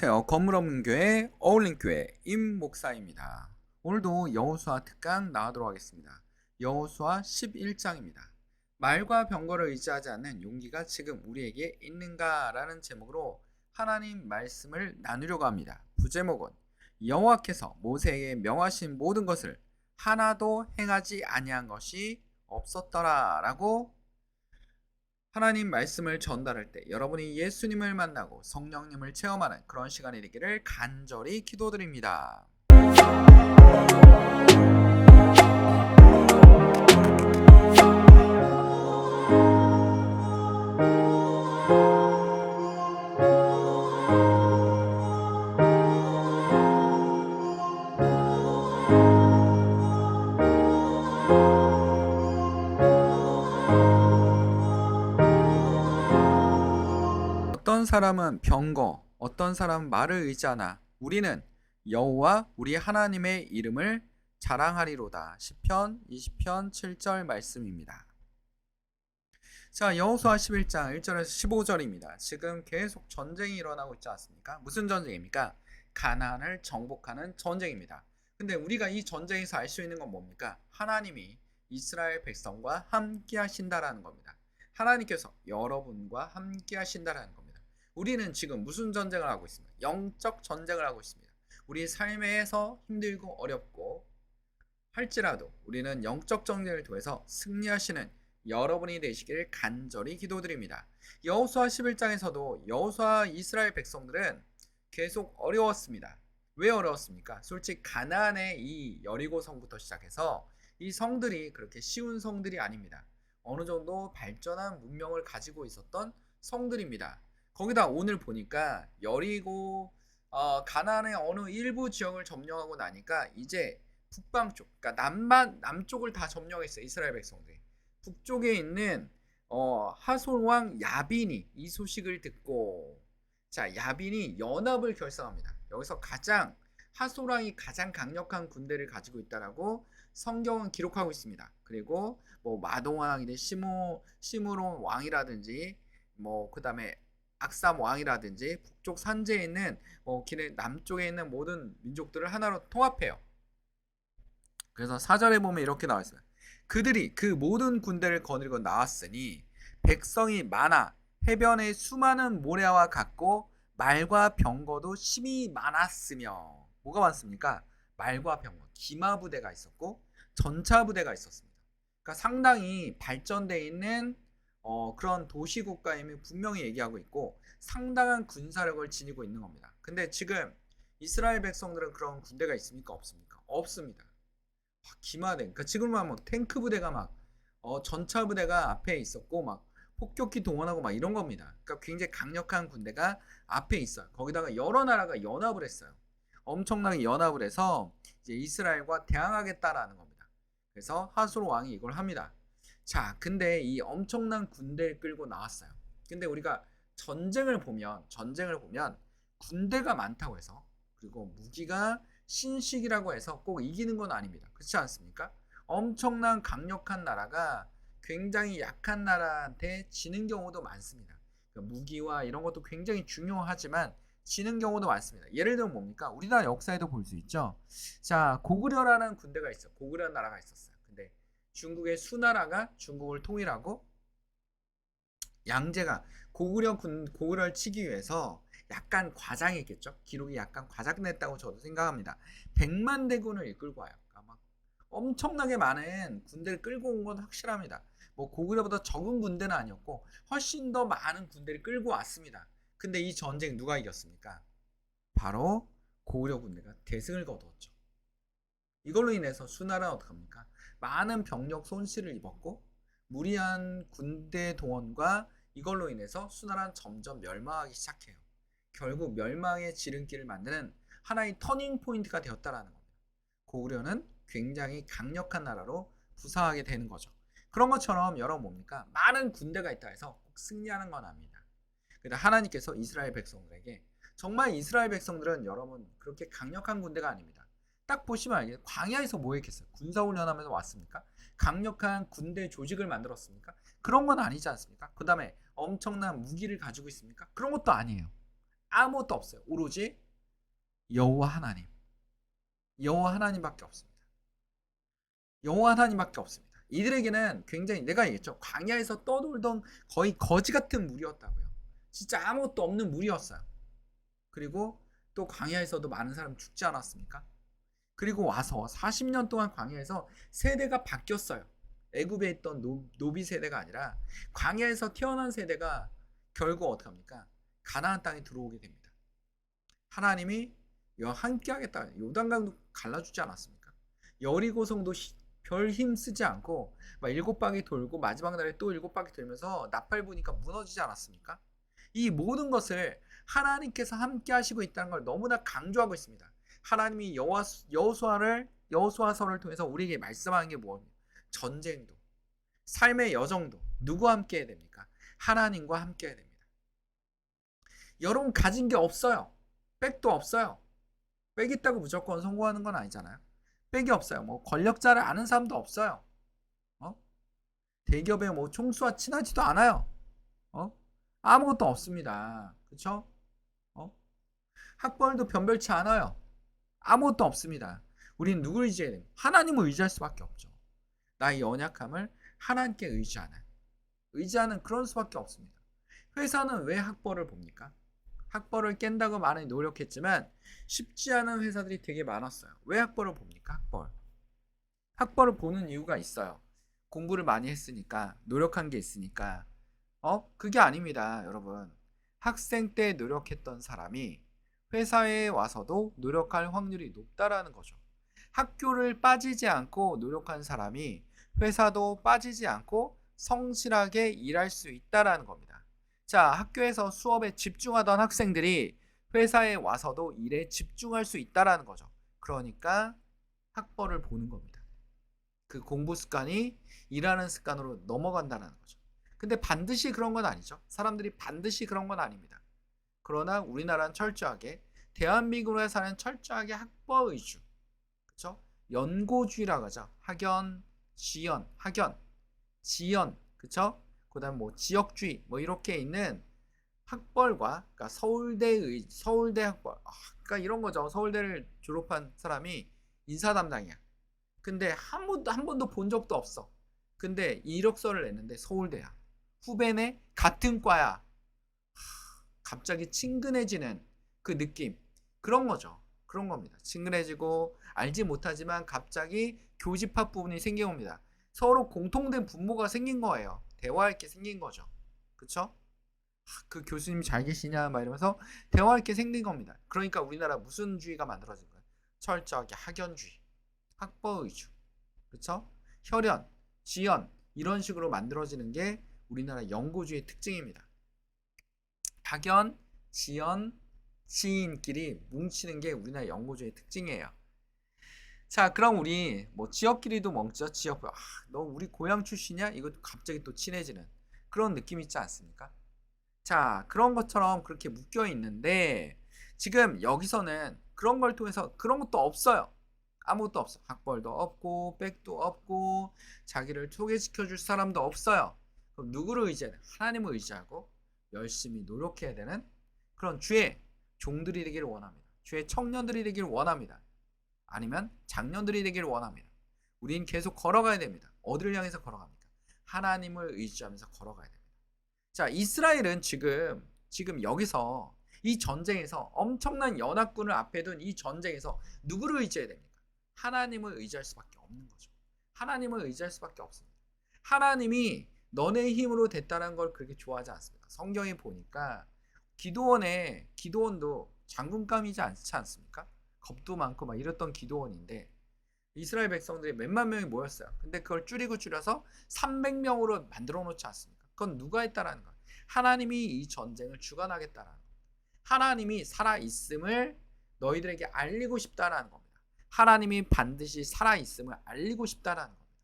안녕하세요. 건물 없는 교회 어울림교회 임 목사입니다. 오늘도 여호수아 특강 나가도록 하겠습니다. 여호수아 11장입니다. 말과 병거를 의지하지 않는 용기가 지금 우리에게 있는가라는 제목으로 하나님 말씀을 나누려고 합니다. 부제목은 여호와께서 모세에게 명하신 모든 것을 하나도 행하지 아니한 것이 없었더라라고 하나님 말씀을 전달할 때 여러분이 예수님을 만나고 성령님을 체험하는 그런 시간이 되기를 간절히 기도드립니다. 어떤 사람은 병거, 어떤 사람은 말을 의지하나 우리는 여호와 우리 하나님의 이름을 자랑하리로다. 시편 20편 7절 말씀입니다. 자, 여호수아 11장 1절에서 15절입니다. 지금 계속 전쟁이 일어나고 있지 않습니까? 무슨 전쟁입니까? 가나안을 정복하는 전쟁입니다. 근데 우리가 이 전쟁에서 알 수 있는 건 뭡니까? 하나님이 이스라엘 백성과 함께 하신다라는 겁니다. 하나님께서 여러분과 함께 하신다라는 겁니다. 우리는 지금 무슨 전쟁을 하고 있습니까? 영적 전쟁을 하고 있습니다. 우리 삶에서 힘들고 어렵고 할지라도 우리는 영적 전쟁을 통해서 승리하시는 여러분이 되시기를 간절히 기도드립니다. 여호수아 11장에서도 여호수아 이스라엘 백성들은 계속 어려웠습니다. 왜 어려웠습니까? 솔직히 가나안의 이 여리고 성부터 시작해서 이 성들이 그렇게 쉬운 성들이 아닙니다. 어느 정도 발전한 문명을 가지고 있었던 성들입니다. 거기다 오늘 보니까 여리고 가나안의 어느 일부 지역을 점령하고 나니까 이제 북방 쪽, 그러니까 남쪽을 다 점령했어요. 이스라엘 백성들이. 북쪽에 있는 하솔 왕 야빈이 이 소식을 듣고 자, 야빈이 연합을 결성합니다. 여기서 하솔 왕이 가장 강력한 군대를 가지고 있다라고 성경은 기록하고 있습니다. 그리고 뭐 마동 왕이든 시므론 왕이라든지 뭐 그다음에 악삼 왕이라든지 북쪽 산지에 있는 남쪽에 있는 모든 민족들을 하나로 통합해요. 그래서 4절에 보면 이렇게 나와 있어요. 그들이 그 모든 군대를 거느리고 나왔으니 백성이 많아 해변에 수많은 모래와 같고 말과 병거도 심히 많았으며 뭐가 많습니까? 말과 병거, 기마 부대가 있었고 전차 부대가 있었습니다. 그러니까 상당히 발전되어 있는 그런 도시 국가임을 분명히 얘기하고 있고 상당한 군사력을 지니고 있는 겁니다. 근데 지금 이스라엘 백성들은 그런 군대가 있습니까? 없습니까? 없습니다. 기마대. 그러니까 지금 막 탱크 부대가 전차 부대가 앞에 있었고 막 폭격기 동원하고 막 이런 겁니다. 그러니까 굉장히 강력한 군대가 앞에 있어요. 거기다가 여러 나라가 연합을 했어요. 엄청나게 연합을 해서 이제 이스라엘과 대항하겠다라는 겁니다. 그래서 하솔 왕이 이걸 합니다. 자, 근데 이 엄청난 군대를 끌고 나왔어요. 근데 우리가 전쟁을 보면 군대가 많다고 해서 그리고 무기가 신식이라고 해서 꼭 이기는 건 아닙니다. 그렇지 않습니까? 엄청난 강력한 나라가 굉장히 약한 나라한테 지는 경우도 많습니다. 그러니까 무기와 이런 것도 굉장히 중요하지만 지는 경우도 많습니다. 예를 들면 뭡니까? 우리나라 역사에도 볼 수 있죠. 자, 고구려라는 군대가 있어. 고구려 나라가 있었어요. 근데 중국의 수나라가 중국을 통일하고 양제가 고구려를 치기 위해서 약간 과장했겠죠. 기록이 약간 과장됐다고 저도 생각합니다. 100만 대군을 이끌고 와요. 그러니까 막 엄청나게 많은 군대를 끌고 온 건 확실합니다. 뭐 고구려보다 적은 군대는 아니었고 훨씬 더 많은 군대를 끌고 왔습니다. 근데 이 전쟁 누가 이겼습니까? 바로 고구려 군대가 대승을 거두었죠. 이걸로 인해서 수나라는 어떡합니까? 많은 병력 손실을 입었고 무리한 군대 동원과 이걸로 인해서 수나라는 점점 멸망하기 시작해요. 결국 멸망의 지름길을 만드는 하나의 터닝 포인트가 되었다라는 겁니다. 고구려는 굉장히 강력한 나라로 부상하게 되는 거죠. 그런 것처럼 여러분 뭡니까? 많은 군대가 있다 해서 꼭 승리하는 건 아닙니다. 그런데 하나님께서 이스라엘 백성들에게 정말 이스라엘 백성들은 여러분 그렇게 강력한 군대가 아닙니다. 딱 보시면 알겠어요. 광야에서 뭐 했겠어요? 군사훈련하면서 왔습니까? 강력한 군대 조직을 만들었습니까? 그런 건 아니지 않습니까? 그 다음에 엄청난 무기를 가지고 있습니까? 그런 것도 아니에요. 아무것도 없어요. 오로지 여호와 하나님. 여호와 하나님밖에 없습니다. 여호와 하나님밖에 없습니다. 이들에게는 굉장히 내가 얘기했죠. 광야에서 떠돌던 거의 거지 같은 물이었다고요. 진짜 아무것도 없는 물이었어요. 그리고 또 광야에서도 많은 사람 죽지 않았습니까? 그리고 와서 40년 동안 광야에서 세대가 바뀌었어요. 애굽에 있던 노비 세대가 아니라 광야에서 태어난 세대가 결국 어떻게 합니까? 가나안 땅에 들어오게 됩니다. 하나님이 함께 하겠다. 요단강도 갈라주지 않았습니까? 여리고성도 별 힘 쓰지 않고 막 7바퀴 돌고 마지막 날에 또 7바퀴 돌면서 나팔 부니까 무너지지 않았습니까? 이 모든 것을 하나님께서 함께 하시고 있다는 걸 너무나 강조하고 있습니다. 하나님이 여호수아서를 통해서 우리에게 말씀하는 게 뭐입니까? 전쟁도, 삶의 여정도 누구와 함께 해야 됩니까? 하나님과 함께 해야 됩니다. 여러분 가진 게 없어요. 백도 없어요. 백 있다고 무조건 성공하는 건 아니잖아요. 백이 없어요. 뭐 권력자를 아는 사람도 없어요. 대기업의 뭐 총수와 친하지도 않아요. 아무것도 없습니다. 그렇죠? 학벌도 변별치 않아요. 아무것도 없습니다. 우리는 누구를 의지해야 됩니까? 하나님을 의지할 수밖에 없죠. 나의 연약함을 하나님께 의지하는 그런 수밖에 없습니다. 회사는 왜 학벌을 봅니까? 학벌을 깬다고 많이 노력했지만 쉽지 않은 회사들이 되게 많았어요. 왜 학벌을 봅니까? 학벌을 보는 이유가 있어요. 공부를 많이 했으니까, 노력한 게 있으니까. 그게 아닙니다, 여러분. 학생 때 노력했던 사람이 회사에 와서도 노력할 확률이 높다라는 거죠. 학교를 빠지지 않고 노력한 사람이 회사도 빠지지 않고 성실하게 일할 수 있다라는 겁니다. 자, 학교에서 수업에 집중하던 학생들이 회사에 와서도 일에 집중할 수 있다라는 거죠. 그러니까 학벌을 보는 겁니다. 그 공부 습관이 일하는 습관으로 넘어간다는 거죠. 근데 반드시 그런 건 아니죠. 사람들이 반드시 그런 건 아닙니다. 그러나 우리나라는 철저하게 대한민국에 사는 철저하게 학벌 위주, 그렇죠? 연고주의라고 하죠. 학연, 지연, 그렇죠? 그다음 뭐 지역주의, 뭐 이렇게 있는 학벌과, 그러니까 서울대 학벌, 그러니까 이런 거죠. 서울대를 졸업한 사람이 인사 담당이야. 근데 한 번도 본 적도 없어. 근데 이력서를 냈는데 서울대야. 후배네 같은 과야. 갑자기 친근해지는 그 느낌. 그런 거죠. 그런 겁니다. 친근해지고 알지 못하지만 갑자기 교집합 부분이 생겨옵니다. 서로 공통된 분모가 생긴 거예요. 대화할 게 생긴 거죠. 그쵸? 그 교수님 잘 계시냐 막 이러면서 대화할 게 생긴 겁니다. 그러니까 우리나라 무슨 주의가 만들어진 거예요? 철저하게 학연주의, 학벌 위주, 그쵸? 혈연, 지연 이런 식으로 만들어지는 게 우리나라 연고주의 특징입니다. 학연, 지연, 지인끼리 뭉치는 게 우리나라 연고주의 특징이에요. 자, 그럼 우리 뭐 지역끼리도 뭉쳐. 너 우리 고향 출신이야? 이것도 갑자기 또 친해지는 그런 느낌 있지 않습니까? 자, 그런 것처럼 그렇게 묶여 있는데 지금 여기서는 그런 걸 통해서 그런 것도 없어요. 아무것도 없어. 학벌도 없고 백도 없고 자기를 소개시켜 줄 사람도 없어요. 그럼 누구를 의지해야 돼? 하나님을 의지하고 열심히 노력해야 되는 그런 주의 종들이 되기를 원합니다. 주의 청년들이 되기를 원합니다. 아니면 장년들이 되기를 원합니다. 우린 계속 걸어가야 됩니다. 어디를 향해서 걸어갑니까? 하나님을 의지하면서 걸어가야 됩니다. 자, 이스라엘은 지금 여기서 이 전쟁에서 엄청난 연합군을 앞에 둔 이 전쟁에서 누구를 의지해야 됩니까? 하나님을 의지할 수밖에 없는 거죠. 하나님을 의지할 수밖에 없습니다. 하나님이 너네 힘으로 됐다는 걸 그렇게 좋아하지 않습니다. 성경에 보니까 기도원도 장군감이지 않지 않습니까? 겁도 많고 막 이랬던 기도원인데 이스라엘 백성들이 몇만 명이 모였어요. 근데 그걸 줄여서 300명으로 만들어 놓지 않습니까? 그건 누가 했다라는 거예요? 하나님이 이 전쟁을 주관하겠다라는 거예요. 하나님이 살아있음을 너희들에게 알리고 싶다라는 겁니다. 하나님이 반드시 살아있음을 알리고 싶다라는 겁니다.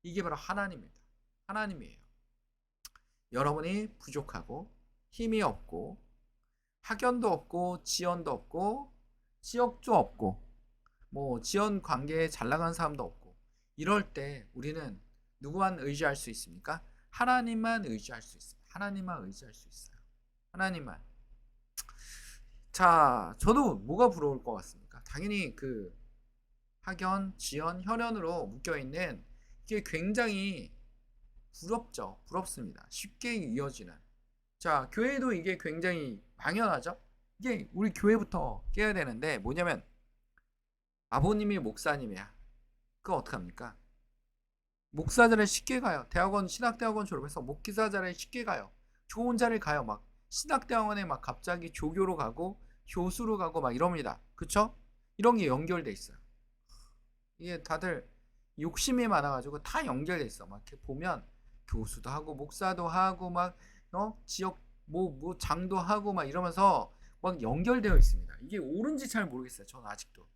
이게 바로 하나님이에요. 여러분이 부족하고 힘이 없고 학연도 없고 지연도 없고 지역도 없고 뭐 지연 관계에 잘 나가는 사람도 없고 이럴 때 우리는 누구만 의지할 수 있습니까? 하나님만 의지할 수 있어요. 하나님만 의지할 수 있어요. 하나님만. 자, 저도 뭐가 부러울 것 같습니까? 당연히 그 학연, 지연, 혈연으로 묶여 있는 이게 굉장히 부럽죠. 부럽습니다. 쉽게 이어지는. 자, 교회도 이게 굉장히 당연하죠. 이게 우리 교회부터 깨야 되는데 뭐냐면 아버님이 목사님이야. 그거 어떡합니까? 목사자를 쉽게 가요. 대학원, 신학대학원 졸업해서 목기사 자리에 쉽게 가요. 좋은 자리를 가요. 막 신학대학원에 막 갑자기 조교로 가고 교수로 가고 막 이럽니다. 그쵸? 이런 게 연결돼 있어요. 이게 다들 욕심이 많아가지고 다 연결돼 있어. 막 이렇게 보면 교수도 하고 목사도 하고 막 지역 뭐 장도 하고 막 이러면서 막 연결되어 있습니다. 이게 옳은지 잘 모르겠어요. 저는 아직도.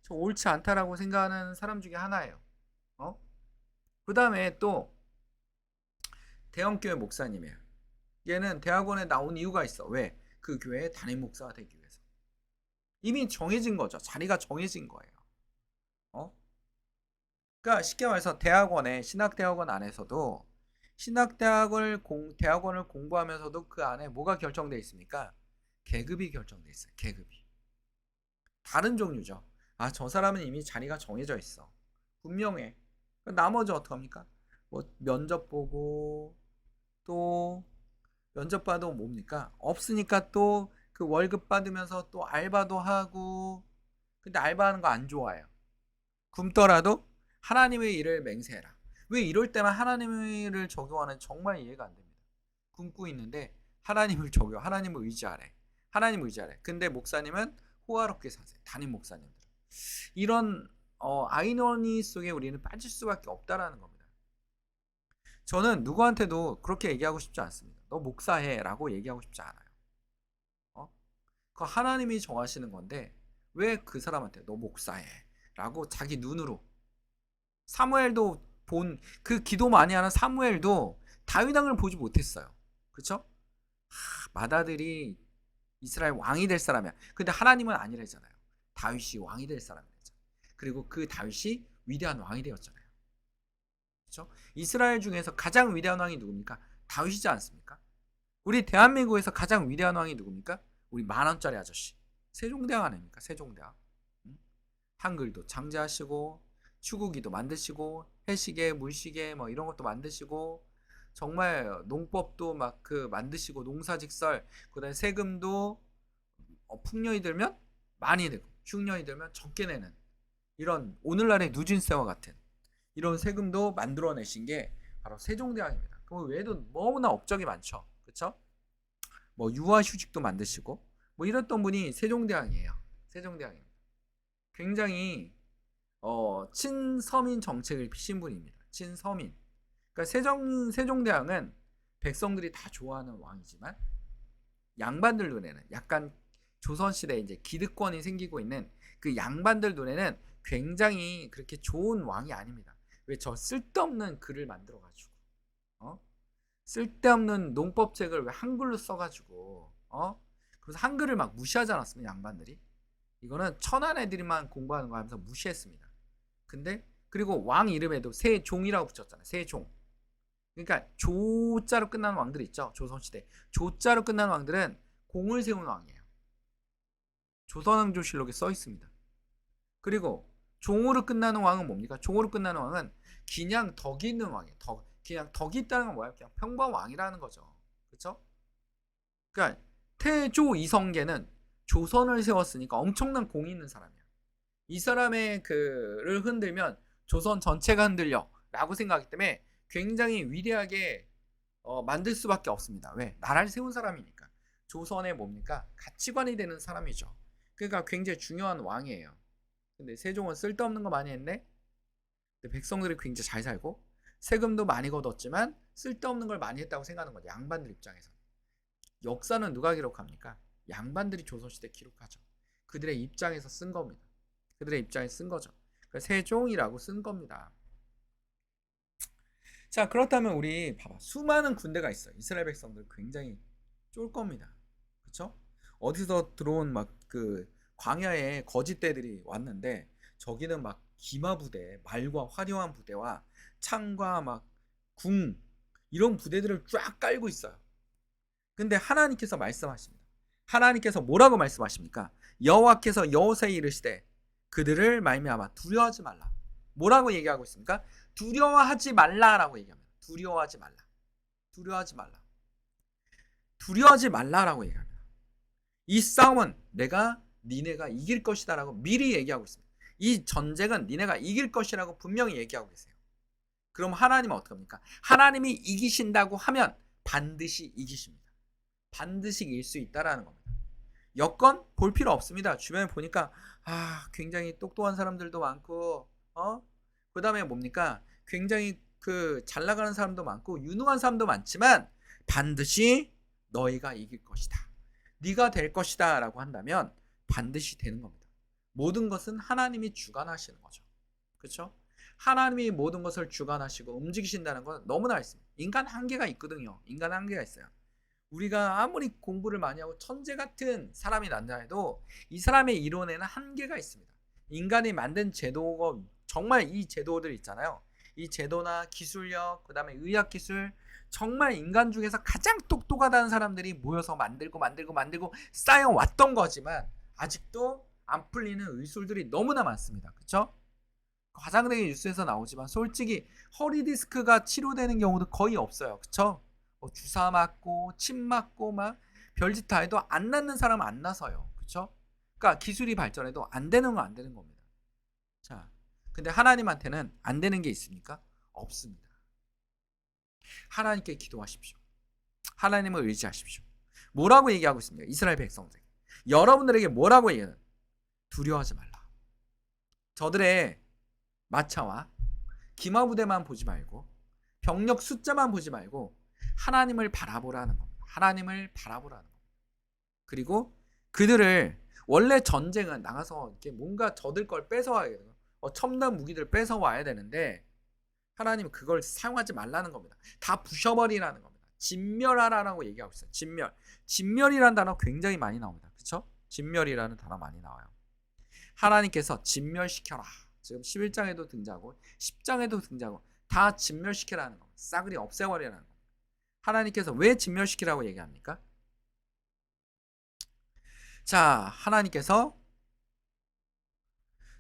저 옳지 않다라고 생각하는 사람 중에 하나예요. 어? 그 다음에 또 대형교회 목사님이에요. 얘는 대학원에 나온 이유가 있어. 왜? 그 교회의 담임 목사가 되기 위해서. 이미 정해진 거죠. 자리가 정해진 거예요. 어? 그러니까 쉽게 말해서 대학원에 신학대학원 안에서도 대학원을 공부하면서도 그 안에 뭐가 결정돼 있습니까? 계급이 결정돼 있어요. 계급이. 다른 종류죠. 아, 저 사람은 이미 자리가 정해져 있어. 분명해. 나머지 어떡합니까? 뭐 면접 보고 또 면접 봐도 뭡니까? 없으니까 또 그 월급 받으면서 또 알바도 하고 근데 알바하는 거 안 좋아해요. 굶더라도 하나님의 일을 맹세해라. 왜 이럴 때만 하나님의 일을 적용하는 정말 이해가 안 됩니다. 굶고 있는데 하나님을 의지하래. 하나님 의지하래. 근데 목사님은 호화롭게 사세요. 담임 목사님들. 이런 아이러니 속에 우리는 빠질 수밖에 없다라는 겁니다. 저는 누구한테도 그렇게 얘기하고 싶지 않습니다. 너 목사해라고 얘기하고 싶지 않아요. 그 하나님이 정하시는 건데 왜 그 사람한테 너 목사해라고 자기 눈으로 사무엘도 본 그 기도 많이 하는 사무엘도 다윗 왕을 보지 못했어요. 그렇죠? 맏아들이 이스라엘 왕이 될 사람이야. 근데 하나님은 아니래잖아요. 다윗이 왕이 될 사람이래잖아요. 그리고 그 다윗이 위대한 왕이 되었잖아요. 그렇죠? 이스라엘 중에서 가장 위대한 왕이 누굽니까? 다윗이지 않습니까? 우리 대한민국에서 가장 위대한 왕이 누굽니까? 우리 10,000원짜리 아저씨. 세종대왕 아닙니까? 세종대왕. 한글도 창제하시고 추구기도 만드시고 해시계, 물시계 뭐 이런 것도 만드시고 정말 농법도 막 그 만드시고 농사직설 그다음에 세금도 풍년이 들면 많이 내고 흉년이 들면 적게 내는 이런 오늘날의 누진세와 같은 이런 세금도 만들어내신 게 바로 세종대왕입니다. 그 외에도 너무나 업적이 많죠. 그렇죠? 뭐 유아휴직도 만드시고 뭐 이랬던 분이 세종대왕이에요. 세종대왕입니다. 굉장히 친서민 정책을 피신 분입니다. 친서민. 그러니까 세종대왕은 백성들이 다 좋아하는 왕이지만 양반들 눈에는 약간 조선시대에 이제 기득권이 생기고 있는 그 양반들 눈에는 굉장히 그렇게 좋은 왕이 아닙니다. 왜 저 쓸데없는 글을 만들어가지고 쓸데없는 농법책을 왜 한글로 써가지고 그래서 한글을 막 무시하지 않았습니까 양반들이. 이거는 천한 애들만 공부하는 거 하면서 무시했습니다. 근데 그리고 왕 이름에도 세종이라고 붙였잖아요. 세종. 그러니까 조자로 끝나는 왕들 있죠. 조선시대. 조자로 끝나는 왕들은 공을 세운 왕이에요. 조선왕조실록에 써 있습니다. 그리고 종으로 끝나는 왕은 뭡니까? 종으로 끝나는 왕은 그냥 덕이 있는 왕이에요. 그냥 덕이 있다는 건 뭐예요? 그냥 평범 왕이라는 거죠. 그렇죠? 그러니까 태조 이성계는 조선을 세웠으니까 엄청난 공이 있는 사람이야. 이 사람의 그를 흔들면 조선 전체가 흔들려 라고 생각하기 때문에 굉장히 위대하게 만들 수밖에 없습니다. 왜? 나라를 세운 사람이니까. 조선의 뭡니까? 가치관이 되는 사람이죠. 그러니까 굉장히 중요한 왕이에요. 근데 세종은 쓸데없는 거 많이 했네? 근데 백성들이 굉장히 잘 살고 세금도 많이 걷었지만 쓸데없는 걸 많이 했다고 생각하는 거죠. 양반들 입장에서. 역사는 누가 기록합니까? 양반들이 조선시대 기록하죠. 그들의 입장에서 쓴 겁니다. 그들의 입장에서 쓴 거죠. 세종이라고 쓴 겁니다. 자, 그렇다면 우리 봐봐. 수많은 군대가 있어요. 이스라엘 백성들 굉장히 쫄 겁니다. 그렇죠? 어디서 들어온 막 그 광야에 거짓대들이 왔는데 저기는 막 기마 부대, 말과 화려한 부대와 창과 막 궁 이런 부대들을 쫙 깔고 있어요. 근데 하나님께서 말씀하십니다. 하나님께서 뭐라고 말씀하십니까? 여호와께서 여호수아에게 이르시되 그들을 말미암아 두려워하지 말라. 뭐라고 얘기하고 있습니까? 두려워하지 말라라고 얘기합니다. 두려워하지 말라. 두려워하지 말라. 두려워하지 말라라고 얘기합니다. 이 싸움은 니네가 이길 것이다라고 미리 얘기하고 있습니다. 이 전쟁은 니네가 이길 것이라고 분명히 얘기하고 계세요. 그럼 하나님은 어떡합니까? 하나님이 이기신다고 하면 반드시 이기십니다. 반드시 이길 수 있다라는 겁니다. 여건 볼 필요 없습니다. 주변에 보니까 굉장히 똑똑한 사람들도 많고 그 다음에 뭡니까? 굉장히 잘 나가는 사람도 많고 유능한 사람도 많지만 반드시 너희가 이길 것이다. 네가 될 것이다 라고 한다면 반드시 되는 겁니다. 모든 것은 하나님이 주관하시는 거죠. 그렇죠? 하나님이 모든 것을 주관하시고 움직이신다는 건 너무나 있습니다. 인간 한계가 있거든요. 인간 한계가 있어요. 우리가 아무리 공부를 많이 하고 천재 같은 사람이 난다 해도 이 사람의 이론에는 한계가 있습니다. 인간이 만든 제도가 정말 이 제도들 있잖아요. 이 제도나 기술력, 그 다음에 의학기술, 정말 인간 중에서 가장 똑똑하다는 사람들이 모여서 만들고 쌓여왔던 거지만 아직도 안 풀리는 의술들이 너무나 많습니다. 그렇죠? 과장되게 뉴스에서 나오지만 솔직히 허리 디스크가 치료되는 경우도 거의 없어요. 그렇죠? 주사 맞고 침 맞고 막 별짓 다 해도 안 낫는 사람은 안 나서요. 그렇죠? 그러니까 기술이 발전해도 안 되는 건 안 되는 겁니다. 자, 근데 하나님한테는 안 되는 게 있습니까? 없습니다. 하나님께 기도하십시오. 하나님을 의지하십시오. 뭐라고 얘기하고 있습니까? 이스라엘 백성들. 여러분들에게 뭐라고 얘기하는? 두려워하지 말라. 저들의 마차와 기마부대만 보지 말고 병력 숫자만 보지 말고 하나님을 바라보라는 겁니다. 하나님을 바라보라는 겁니다. 그리고 그들을 원래 전쟁은 나가서 이렇게 뭔가 저들 걸 뺏어와야 돼요. 첨단 무기들 뺏어와야 되는데 하나님은 그걸 사용하지 말라는 겁니다. 다 부셔버리라는 겁니다. 진멸하라라고 얘기하고 있어요. 진멸이라는 단어 굉장히 많이 나옵니다. 그렇죠? 진멸이라는 단어 많이 나와요. 하나님께서 진멸시켜라. 지금 11장에도 등장하고 10장에도 등장하고 다 진멸시키라는 겁니다. 싸그리 없애버리라는 겁니다. 하나님께서 왜 진멸시키라고 얘기합니까? 자, 하나님께서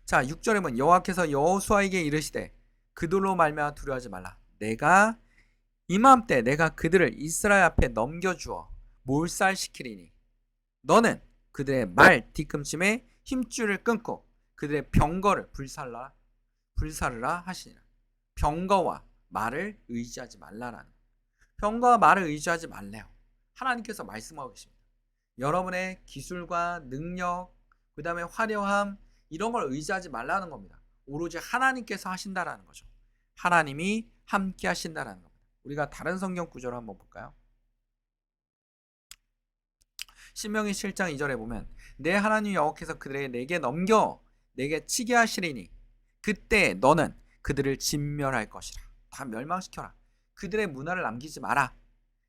6절에 보면 여호와께서 여호수아에게 이르시되 그들로 말미암아 두려워하지 말라. 내가 이맘때 내가 그들을 이스라엘 앞에 넘겨주어 몰살시키리니 너는 그들의 말 뒤꿈침에 힘줄을 끊고 그들의 병거를 불사르라 하시니라. 병거와 말을 의지하지 말라라는, 병거와 말을 의지하지 말래요. 하나님께서 말씀하고 계십니다. 여러분의 기술과 능력, 그 다음에 화려함, 이런 걸 의지하지 말라는 겁니다. 오로지 하나님께서 하신다라는 거죠. 하나님이 함께 하신다라는 겁니다. 우리가 다른 성경 구절을 한번 볼까요? 신명기 7장 2절에 보면 내 하나님 여호와께서 그들에게 내게 넘겨 내게 치게 하시리니 그때 너는 그들을 진멸할 것이라. 다 멸망시켜라. 그들의 문화를 남기지 마라.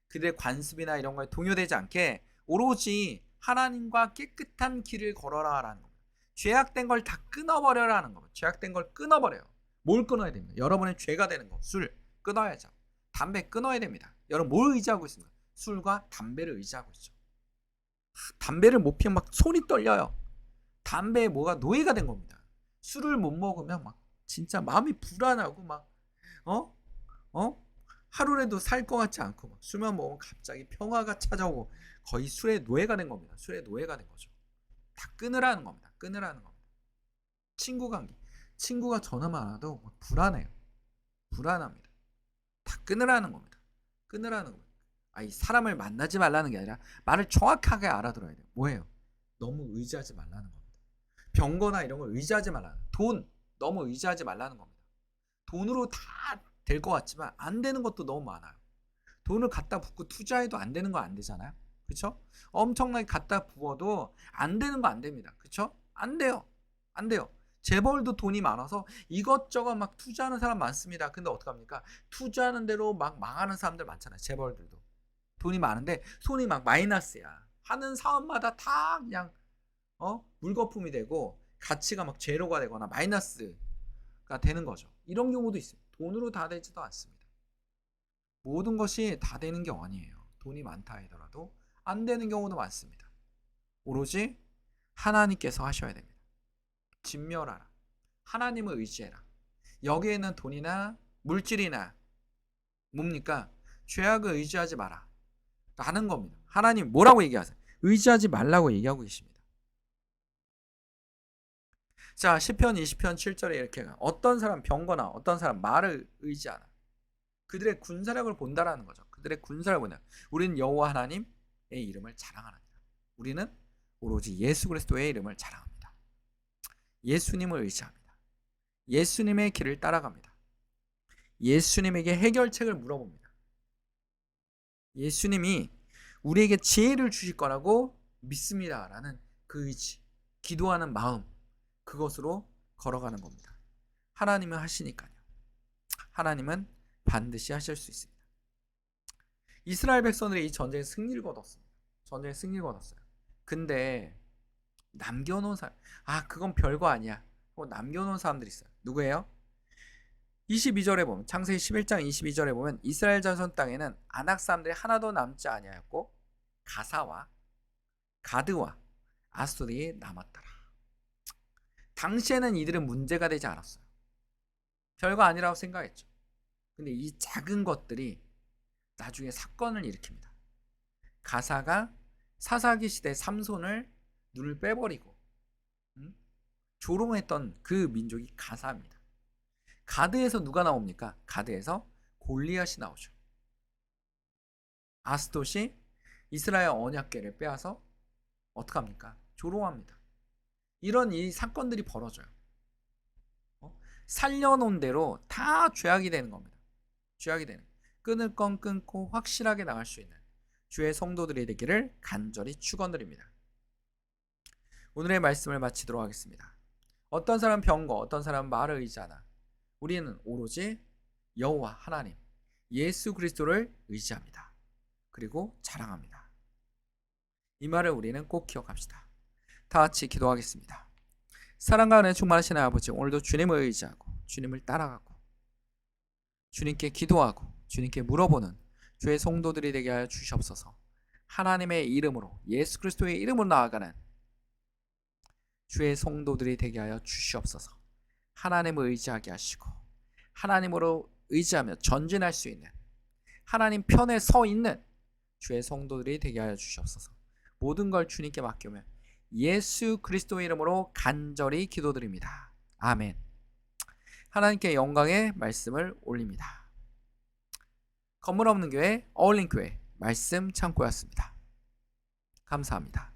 그들의 관습이나 이런 거에 동요되지 않게 오로지 하나님과 깨끗한 길을 걸어라라는 겁니다. 죄악된 걸 다 끊어버려라는 겁니다. 죄악된 걸 끊어버려요. 뭘 끊어야 됩니까? 여러분의 죄가 되는 거, 술 끊어야죠. 담배 끊어야 됩니다. 여러분 뭘 의지하고 있습니까? 술과 담배를 의지하고 있죠. 담배를 못 피우면 막 손이 떨려요. 담배에 뭐가 노예가 된 겁니다. 술을 못 먹으면 막 진짜 마음이 불안하고 막 하루라도 살 것 같지 않고 막 술만 먹으면 갑자기 평화가 찾아오고 거의 술의 노예가 된 겁니다. 술의 노예가 된 거죠. 다 끊으라는 겁니다. 끊으라는 겁니다. 친구 관계, 친구가 전화만 안 와도 막 불안해요. 불안합니다. 다 끊으라는 겁니다. 끊으라는 겁니다. 이 사람을 만나지 말라는 게 아니라 말을 정확하게 알아들어야 돼요. 뭐예요? 너무 의지하지 말라는 겁니다. 병거나 이런 걸 의지하지 말라는, 돈 너무 의지하지 말라는 겁니다. 돈으로 다 될 것 같지만 안 되는 것도 너무 많아요. 돈을 갖다 붓고 투자해도 안 되는 거 안 되잖아요. 그렇죠? 엄청나게 갖다 부어도 안 되는 거 안 됩니다. 그렇죠? 안 돼요. 안 돼요. 재벌도 돈이 많아서 이것저것 막 투자하는 사람 많습니다. 근데 어떡합니까? 투자하는 대로 막 망하는 사람들 많잖아요. 재벌들도. 돈이 많은데 손이 막 마이너스야. 하는 사업마다 다 그냥 물거품이 되고 가치가 막 제로가 되거나 마이너스가 되는 거죠. 이런 경우도 있어요. 돈으로 다 되지도 않습니다. 모든 것이 다 되는 게 아니에요. 돈이 많다 하더라도 안 되는 경우도 많습니다. 오로지 하나님께서 하셔야 됩니다. 진멸하라. 하나님을 의지해라. 여기에는 돈이나 물질이나 뭡니까? 죄악을 의지하지 마라 라는 겁니다. 하나님 뭐라고 얘기하세요? 의지하지 말라고 얘기하고 계십니다. 자, 시편 20편 7절에 이렇게 어떤 사람 병거나 어떤 사람 말을 의지하나 그들의 군사력을 본다라는 거죠. 그들의 군사력을 본다. 우리는 여호와 하나님의 이름을 자랑하느니라. 우리는 오로지 예수 그리스도의 이름을 자랑합니다. 예수님을 의지합니다. 예수님의 길을 따라갑니다. 예수님에게 해결책을 물어봅니다. 예수님이 우리에게 지혜를 주실 거라고 믿습니다 라는 그 의지, 기도하는 마음, 그것으로 걸어가는 겁니다. 하나님은 하시니까요. 하나님은 반드시 하실 수 있습니다. 이스라엘 백성들이 이 전쟁에 승리를 거뒀습니다. 전쟁에 승리를 거뒀어요. 근데 남겨놓은 사람, 그건 별거 아니야. 남겨놓은 사람들이 있어요. 누구예요? 22절에 보면, 창세기 11장 22절에 보면 이스라엘 자손 땅에는 아낙 사람들이 하나도 남지 아니하였고 가사와 가드와 아수리 남았더라. 당시에는 이들은 문제가 되지 않았어요. 별거 아니라고 생각했죠. 근데 이 작은 것들이 나중에 사건을 일으킵니다. 가사가 사사기 시대 삼손을 눈을 빼버리고 조롱했던 그 민족이 가사입니다. 가드에서 누가 나옵니까? 가드에서 골리앗이 나오죠. 아스돗이 이스라엘 언약궤를 빼앗아 어떡합니까? 조롱합니다. 이런 이 사건들이 벌어져요. 살려놓은 대로 다 죄악이 되는 겁니다. 죄악이 되는, 끊을 건 끊고 확실하게 나갈 수 있는 주의 성도들이 되기를 간절히 축원드립니다. 오늘의 말씀을 마치도록 하겠습니다. 어떤 사람 병거, 어떤 사람 말을 의지하나 우리는 오로지 여호와 하나님 예수 그리스도를 의지합니다. 그리고 자랑합니다. 이 말을 우리는 꼭 기억합시다. 다 같이 기도하겠습니다. 사랑과 은혜 충만하신 아버지, 오늘도 주님을 의지하고 주님을 따라가고 주님께 기도하고 주님께 물어보는 주의 성도들이 되게 하여 주시옵소서. 하나님의 이름으로, 예수 그리스도의 이름으로 나아가는 주의 성도들이 되게 하여 주시옵소서. 하나님을 의지하게 하시고 하나님으로 의지하며 전진할 수 있는, 하나님 편에 서 있는 주의 성도들이 되게 하여 주시옵소서. 모든 걸 주님께 맡기며 예수 그리스도의 이름으로 간절히 기도드립니다. 아멘. 하나님께 영광의 말씀을 올립니다. 건물 없는 교회, 어울린 교회 말씀 창고였습니다. 감사합니다.